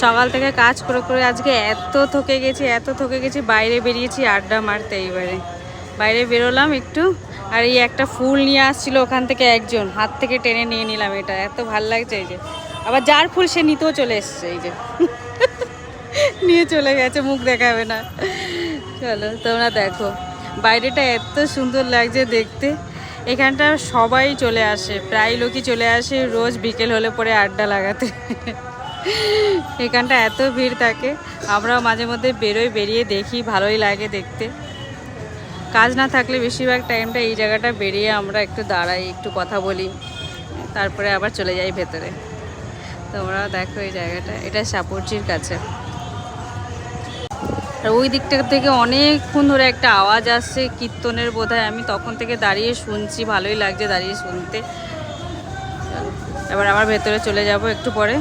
সকাল থেকে কাজ করে করে আজকে এত থকে গেছি, বাইরে বেরিয়েছি আড্ডা মারতে। এইবারে বাইরে বেরোলাম একটু, আর এই একটা ফুল নিয়ে আসছিল ওখান থেকে একজন, হাত থেকে টেনে নিয়ে নিলাম। এটা এত ভাল লাগছে। এই যে আবার যার ফুল সে নিতেও চলে এসছে, এই যে নিয়ে চলে গেছে, মুখ দেখাবে না। চলো তোমরা দেখো, বাইরেটা এত সুন্দর লাগছে দেখতে। এখানটা সবাই চলে আসে, প্রায় লোকই চলে আসে রোজ বিকেল হলে পরে আড্ডা লাগাতে। এখানটা এত ভিড় থাকে, আমরাও মাঝে মধ্যে বেরিয়ে দেখি, ভালোই লাগে দেখতে। কাজ না থাকলে বেশিরভাগ টাইমটা এই জায়গাটা বেরিয়ে আমরা একটু দাঁড়াই, একটু কথা বলি, তারপরে আবার চলে যাই ভেতরে। তোমরা দেখো এই জায়গাটা, এটা সাপুরজির কাছে। আর ওই দিকটা থেকে অনেকক্ষণ ধরে একটা আওয়াজ আসছে কীর্তনের, বোধহয়। আমি তখন থেকে দাঁড়িয়ে শুনছি, ভালোই লাগছে দাঁড়িয়ে শুনতে। এবার আবার ভেতরে চলে যাব একটু পরে।